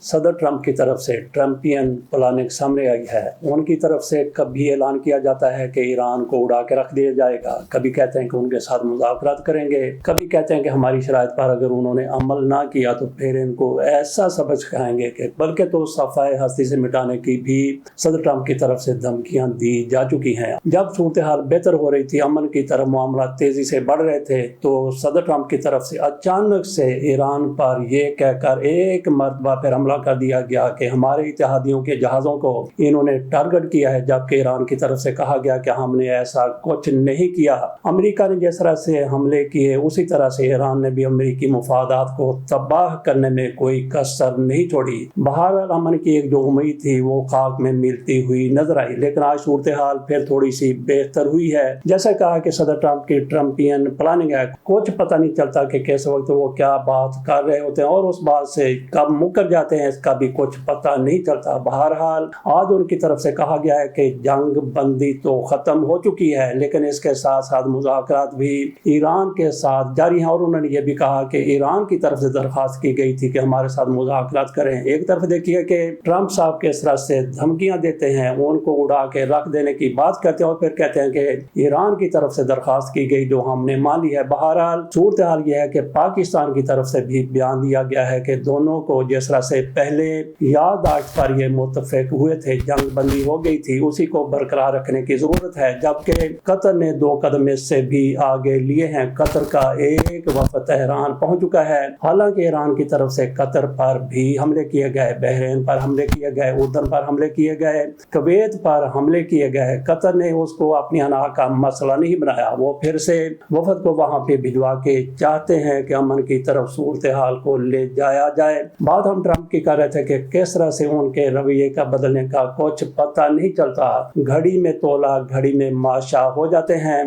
सदर ट्रंप की तरफ से ट्रंपियन प्लानिंग सामने आई है। उनकी तरफ से कभी ऐलान किया जाता है कि ईरान को उड़ा के रख दिया जाएगा, कभी कहते हैं कि उनके साथ मुज़ाकरात करेंगे, कभी कहते हैं कि हमारी शराइत पर अगर उन्होंने अमल ना किया तो फिर इनको ऐसा सबक सिखाएंगे कि बल्कि तो सफ़ाए हस्ती से मिटाने की भी सदर ट्रंप की तरफ से धमकियां दी जा चुकी हैं। जब सूरत हाल बेहतर हो रही थी, अमन की तरफ मामला तेजी से बढ़ रहे थे, तो सदर ट्रंप की तरफ से अचानक से ईरान पर यह कहकर एक मरतबा फिर हमला कर दिया गया कि हमारे इत्तेहादियों के जहाज़ों को इन्होंने टारगेट किया है, जबकि ईरान की तरफ से कहा गया कि हमने ऐसा कुछ नहीं किया। अमेरिका ने जिस तरह से हमले किए उसी तरह से ईरान ने भी अमेरिकी मुफादात को तबाह करने में कोई कसर नहीं छोड़ी। बहरहाल अमन की एक जो उम्मीद थी वो खाक में मिलती हुई नजर आई, लेकिन आज सूरत हाल फिर थोड़ी सी बेहतर हुई है। जैसे कहा कि सदर ट्रंप की ट्रंपियन प्लानिंग है, कुछ पता नहीं चलता कि किस वक्त वो क्या बात कर रहे होते हैं और उस बात से कब मुकर जाते हैं, इसका भी कुछ पता नहीं चलता। बहरहाल आज उनकी तरफ से कहा गया है कि जंग बंदी तो खत्म हो चुकी है, लेकिन इसके साथ साथ मुज़ाकरात भी ईरान के साथ जारी हैं। और उन्होंने ये भी कहा कि ईरान की तरफ से दरख्वास्त की गई थी कि हमारे साथ मुज़ाकरात करें। एक तरफ देखिए कि ट्रंप साहब किस तरह से धमकियां देते हैं, उनको उड़ा के रख देने की बात करते हैं और फिर कहते हैं कि ईरान की तरफ से दरख्वास्त की गई जो हमने मान ली है। बहरहाल सूरत हाल यह है कि पाकिस्तान की तरफ से भी बयान दिया गया है कि दोनों को जिस तरह से पहले याददाश्त पर ये मुत्तफिक हुए थे, जंग बंदी हो गई थी, उसी को बरकरार रखने की जरूरत है। जबकि कतर ने 2 कदम इससे भी आगे लिए हैं। कतर का एक वफद तेहरान पहुंच चुका है। हालांकि ईरान की तरफ से कतर पर भी हमले किए गए, बहरीन पर हमले किए गए, उर्दन पर हमले किए गए, कुवैत पर हमले किए गए। कतर ने उसको अपनी अना का मसला नहीं बनाया, वो फिर से वफद को वहां पे भिजवा के चाहते हैं कि अमन की तरफ सूरत हाल को ले जाया जाए। बात हम ट्रंप की कर रहे थे कि किस तरह से उनके रवैये का बदलने का कुछ पता नहीं चलता, घड़ी में तोला घड़ी में माशा हो जाते हैं।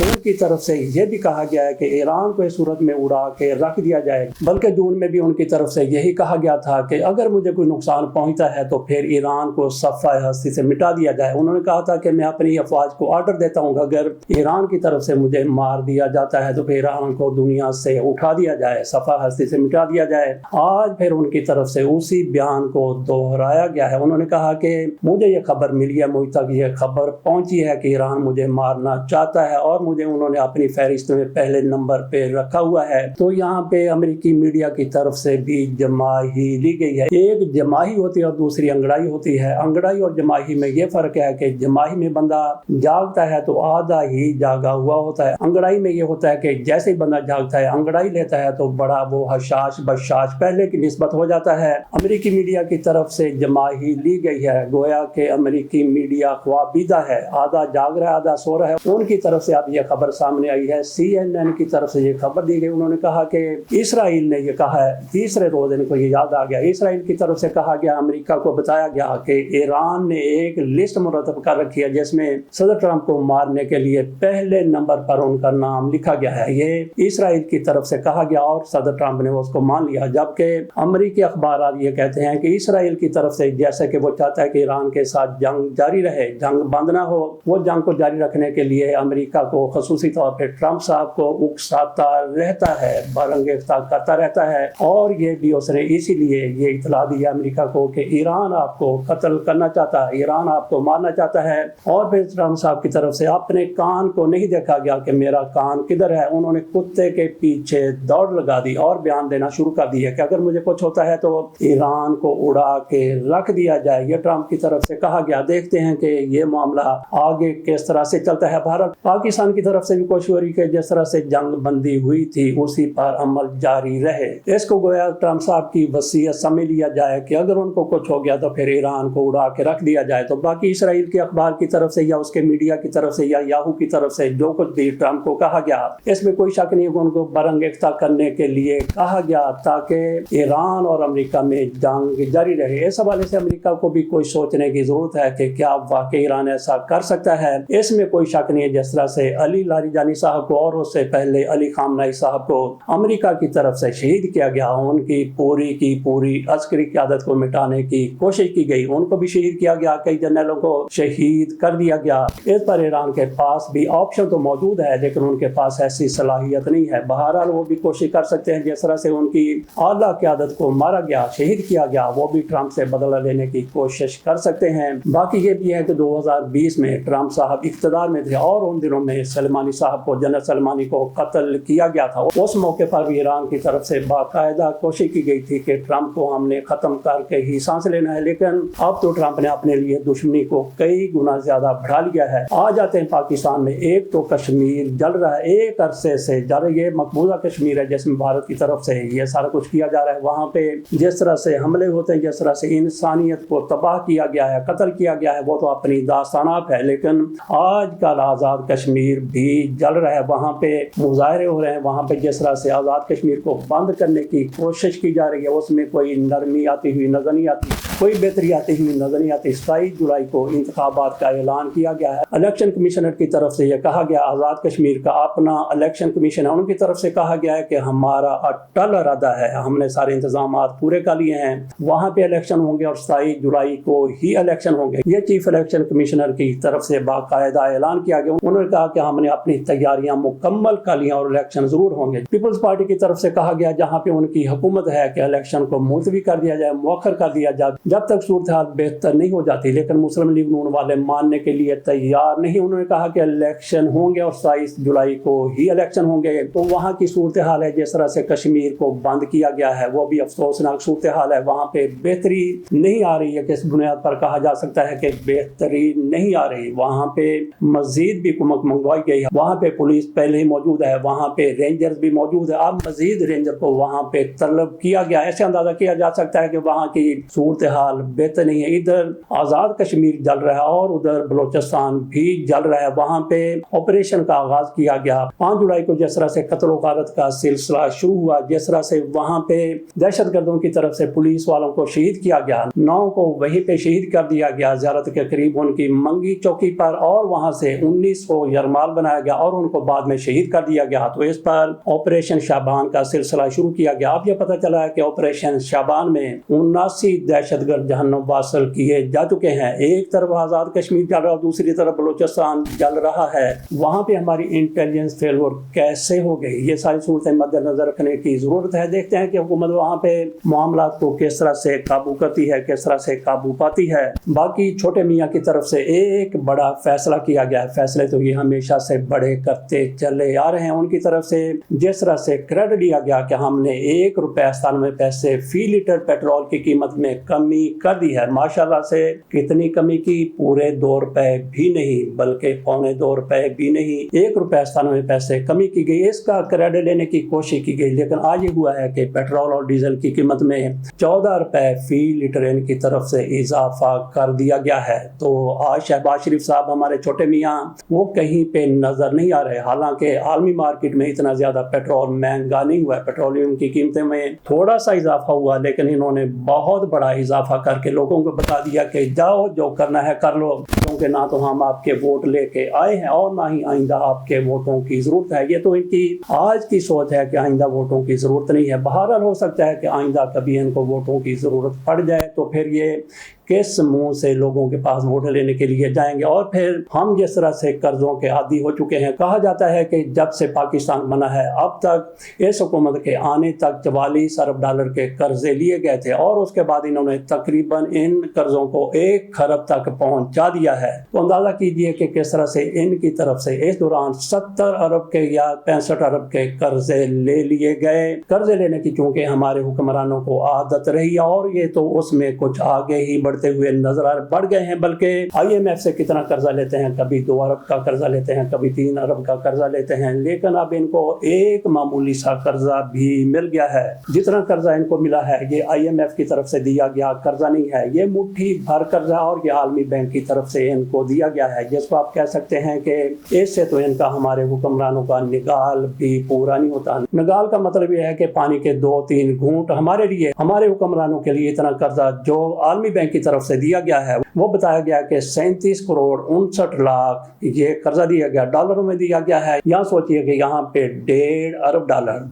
उनकी तरफ से यह भी कहा गया है कि ईरान को इस सूरत में उड़ा के रख दिया जाए, बल्कि जून में भी उनकी तरफ से यही कहा गया था कि अगर मुझे कोई नुकसान पहुंचता है तो फिर ईरान को सफ़ाए हस्ती से मिटा दिया जाए। उन्होंने कहा था कि मैं अपनी अफवाज को ऑर्डर देता हूं, अगर ईरान की तरफ से मुझे मार दिया जाता है तो फिर ईरान को दुनिया से उठा दिया जाए, सफ़ा हस्ती से मिटा दिया जाए। आज फिर उनकी तरफ से उसी बयान को दोहराया गया है। उन्होंने कहा कि मुझे ये खबर मिली है, मुझ तक ये खबर पहुंची है कि ईरान मुझे मारना चाहता है और मुझे उन्होंने अपनी फहरिस्त में पहले नंबर पे रखा हुआ है। तो यहाँ पे अमेरिकी मीडिया की तरफ से भी जमाही ली गई है। एक जमाही होती है और दूसरी अंगड़ाई होती है। अंगड़ाई और जमाही में ये फर्क है कि जमाही में बंदा जागता है तो आधा ही जागा हुआ होता है। अंगड़ाई में ये होता है कि जैसे ही बंदा जागता है, अंगड़ाई लेता है तो बड़ा वो हशाश बशाश पहले की निस्बत हो जाता है। अमेरिकी मीडिया की तरफ से जमाही ली गई है, गोया के अमेरिकी मीडिया ख्वाबीदा है, आधा जाग रहा है आधा सो रहा है। उनकी तरफ से अब यह खबर सामने आई है। CNN की तरफ से ये खबर दी गई। उन्होंने कहा कि इसराइल ने ये कहा है, तीसरे रोज इनको ये याद आ गया, इसराइल की तरफ से कहा गया, अमेरिका को बताया गया कि ईरान ने एक लिस्ट मुरतब कर रखी है जिसमें सदर ट्रंप को मारने के लिए पहले नंबर पर उनका नाम लिखा गया है। ये इसराइल की तरफ से कहा गया और सदर ट्रंप ने उसको मान लिया। जबकि अमेरिकी अखबार ये कहते हैं कि इसराइल की तरफ से जैसे कि वो चाहता है कि ईरान के साथ जंग जारी रहे, जंग बंद ना हो, वो जंग को जारी रखने के लिए अमेरिका को खसूसी तौर पर ट्रंप साहब को उकसाता रहता है, बरंगेफ्ता करता रहता है। और ये भी उसने इसीलिए ये इतला दी अमेरिका को कि ईरान आपको कत्ल करना चाहता है, ईरान आपको मारना चाहता है। और फिर ट्रंप साहब की तरफ से अपने कान को नहीं देखा गया कि मेरा कान किधर है, उन्होंने कुत्ते के पीछे दौड़ लगा दी और बयान देना शुरू कर दिया कि अगर मुझे कुछ होता है तो ईरान को उड़ा के रख दिया जाए। ये ट्रंप की तरफ से कहा गया। देखते हैं कि ये मामला आगे किस तरह से चलता है। भारत पाकिस्तान की तरफ से भी कोशिश हो रही है जिस तरह से जंग बंदी हुई थी उसी पर अमल जारी रहे। इसको गोया ट्रंप साहब की वसीयत समझ लिया जाए कि अगर उनको कुछ हो गया तो फिर ईरान को उड़ा के रख दिया जाए। तो बाकी इसराइल के अखबार की तरफ से या उसके मीडिया की तरफ से या याहू की तरफ से जो कुछ भी ट्रंप को कहा गया, इसमें कोई शक नहीं है उनको बरंगेफ्ता करने के लिए कहा गया ताकि ईरान और अमेरिका में जंग जारी रहे। इस हवाले से अमेरिका को भी कोई सोचने की जरूरत है कि क्या वाकई ईरान ऐसा कर सकता है। इसमें कोई शक नहीं है। जिस तरह से अली लारीजानी साहब को और उससे पहले अली खामनाई साहब को अमेरिका की तरफ से शहीद किया गया, उनकी पूरी अस्करी क़यादत को मिटाने की कोशिश की गई, उनको भी शहीद किया गया, कई जनरलों को शहीद कर दिया गया। इस पर ईरान के पास भी ऑप्शन तो मौजूद है लेकिन उनके पास ऐसी सलाहियत नहीं है। बहरहाल वो भी कोशिश कर सकते हैं जिस तरह से उनकी आला क़यादत को मारा गया, शहीद किया गया, वो भी ट्रंप से बदला लेने की कोशिश कर सकते हैं। बाकी ये भी है कि 2020 में ट्रंप साहब इख्तियार में थे और उन दिनों में सलमानी साहब को, जनरल सलमानी को कत्ल किया गया था। उस मौके पर भी ईरान की तरफ से बाकायदा कोशिश की गई थी कि ट्रंप को हमने खत्म करके ही सांस लेना है, लेकिन अब तो ट्रंप ने अपने लिए दुश्मनी को कई गुना ज्यादा बढ़ा लिया है। आ जाते हैं पाकिस्तान में, एक तो कश्मीर जल रहा है, एक अरसे से जल रही है, मकबूजा कश्मीर है जिसमें भारत की तरफ से ये सारा कुछ किया जा रहा है। वहाँ पे जिस तरह से हमले होते हैं, जिस तरह से इंसानियत को तबाह किया गया है, कत्ल किया गया है, वो तो अपनी दास्तानात है। लेकिन आज कल आज़ाद कश्मीर भी जल रहा है, वहाँ पे मुजाहरे हो रहे हैं, वहाँ पे जिस तरह से आज़ाद कश्मीर को बंद करने की कोशिश की जा रही है, उसमें कोई नरमी आती हुई नजर नहीं आती, कोई बेहतरी आती हुई नजर नहीं आती। 27 जुलाई को इंतखाबात का ऐलान किया गया है। इलेक्शन कमीशनर की तरफ से यह कहा गया, आज़ाद कश्मीर का अपना इलेक्शन कमीशन है, उनकी तरफ से कहा गया है कि हमारा अटल इरादा है, हमने सारे इंतजाम पूरे कर लिए हैं, वहाँ पे इलेक्शन होंगे और 27 जुलाई को ही इलेक्शन होंगे। ये चीफ इलेक्शन कमिश्नर की तरफ से बाकायदा ऐलान किया गया। उन्होंने कहा कि हमने अपनी तैयारियां मुकम्मल कर ली और इलेक्शन जरूर होंगे। पीपल्स पार्टी की तरफ से कहा गया, जहाँ पे उनकी हुकूमत है, कि इलेक्शन को मुलतवी कर दिया जाए, मुअख्खर कर दिया जाए जब तक सूरत हाल बेहतर नहीं हो जाती। लेकिन मुस्लिम लीग नून वाले मानने के लिए तैयार नहीं। उन्होंने कहा कि इलेक्शन होंगे और 27 जुलाई को ही इलेक्शन होंगे। तो वहाँ की सूरत हाल है, जिस तरह से कश्मीर को बंद किया गया है, वो भी अफसोसनाक सूरत हाल है। वहाँ पे बेहतरी नहीं आ रही है, किस बुनियाद पर कहा जा सकता है कि बेहतरी नहीं आ रही। वहाँ पे मजीद भी कुमक मंगवाई गई है, वहाँ पे पुलिस पहले ही मौजूद है, वहाँ पे रेंजर्स भी मौजूद है, अब मजीद रेंजर को वहाँ पे तलब किया गया। ऐसे अंदाजा किया जा सकता है कि वहाँ की सूरत हाल बेहतर नहीं है। इधर आज़ाद कश्मीर जल रहा है और उधर बलोचिस्तान भी जल रहा है। वहाँ पे ऑपरेशन का आगाज किया गया 5 जुलाई को, जिस तरह से कत्ल गारत का सिलसिला शुरू हुआ, जिस तरह से वहाँ पे दहशतगर्दों की तरफ से पुलिस वालों को शहीद किया गया, 9 को वहीं पे शहीद कर दिया गया ज़ियारत के करीब उनकी मंगी चौकी पर, और वहाँ से 19 को यरमाल बनाया गया और उनको बाद में शहीद कर दिया गया। तो इस पर ऑपरेशन शाबान का सिलसिला शुरू किया गया। अब यह पता चला है कि ऑपरेशन शाबान में 79 दहशतगर्द जहन्नुम वासल किए जा चुके हैं। एक तरफ आज़ाद कश्मीर जल रहा है, दूसरी तरफ बलोचिस्तान जल रहा है। वहाँ पे हमारी इंटेलिजेंस फेलियर कैसे हो गई, ये सारी सूरतें मद्देनजर रखने की जरूरत है। देखते हैं कि हुकूमत वहाँ पे मामला को किस तरह से काबू करती है, किस तरह से काबू पाती है। बाकी छोटे मियाँ की तरफ से एक बड़ा फैसला किया गया है। फैसले तो ये हमेशा से बड़े करते चले आ रहे हैं। उनकी तरफ से जिस तरह से क्रेडिट दिया गया कि हमने ₹1.97 फी लीटर पेट्रोल की कीमत में कमी कर दी है, माशाल्लाह से कितनी कमी की, पूरे ₹2 भी नहीं बल्कि पौने ₹2 भी नहीं, ₹1.97 कमी की गई। इसका क्रेडिट लेने की कोशिश की गई, लेकिन आज ये हुआ है कि पेट्रोल और डीजल की कीमत में ₹14 फी लीटर इनकी तरफ से इजाफा कर दिया गया है। तो आज शहबाज शरीफ साहब हमारे छोटे मियाँ वो कहीं पे नजर नहीं आ रहे। हालांकि आलमी मार्केट में इतना ज्यादा पेट्रोल महंगा नहीं हुआ है, पेट्रोलियम की कीमतें में थोड़ा सा इजाफा हुआ, लेकिन इन्होंने बहुत बड़ा इजाफा करके लोगों को बता दिया कि जाओ जो करना है कर लो, क्योंकि ना तो हम आपके वोट लेके आए हैं और ना ही आइंदा आपके वोटों की जरूरत है। ये तो इनकी आज की सोच है कि आइंदा वोटों की जरूरत नहीं है। बहरहाल हो सकता है कि आइंदा कभी इनको वोटों की जरूरत पड़ जाए तो फिर ये किस मुंह से लोगों के पास वोट लेने के लिए जाएंगे। और फिर हम जिस तरह से कर्जों के आदी हो चुके हैं, कहा जाता है कि जब से पाकिस्तान बना है अब तक इस हुकूमत के आने तक $44 अरब के कर्जे लिए गए थे और उसके बाद इन्होंने तकरीबन इन कर्जों को 1 खरब तक पहुंचा दिया है। तो अंदाजा कीजिए कि किस तरह से इनकी तरफ से इस दौरान 70 अरब के या 65 अरब के कर्जे ले लिए गए। कर्जे लेने की चूंकि हमारे हुक्मरानों को आदत रही और ये तो उसमें कुछ आगे ही बढ़ते हुए नजर बढ़ गए हैं। बल्कि IMF से कितना कर्जा लेते हैं, कभी 2 अरब का कर्जा लेते हैं, कभी 3 अरब का कर्जा लेते हैं, लेकिन अब इनको एक मामूली सा कर्जा भी मिल गया है। जितना कर्जा इनको मिला है ये IMF की तरफ से दिया गया कर्जा नहीं है, ये मुट्ठी भर कर्जा और ये आलमी बैंक की तरफ से इनको दिया गया है, जिसको आप कह सकते हैं कि इससे तो इनका हमारे हुक्मरानों का निगाल भी पूरा नहीं होता। निगाल का मतलब यह है कि पानी के 2-3 घूंट हमारे लिए, हमारे हुक्मरानों के लिए इतना कर्जा जो आलमी बैंक की طرف سے دیا گیا ہے وہ بتایا گیا کہ 37,59,59,00,000 یہ قرضہ دیا گیا، ڈالروں میں دیا گیا ہے۔ یہاں سوچئے کہ یہاں پہ $1.5 ارب،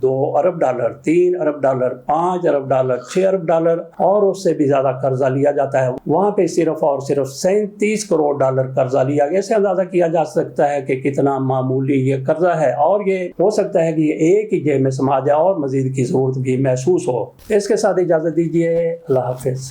$2 ارب، $3 ارب، $5 ارب، $6 ارب اور اس سے بھی زیادہ قرضہ لیا جاتا ہے۔ وہاں پہ صرف اور صرف $37 کروڑ قرضہ لیا گیا۔ اس سے اندازہ کیا جا سکتا ہے کہ کتنا معمولی یہ قرضہ ہے، اور یہ ہو سکتا ہے کہ یہ ایک ہی جیب میں سما جائے اور مزید کی ضرورت بھی محسوس ہو۔ اس کے ساتھ اجازت دیجیے، اللہ حافظ۔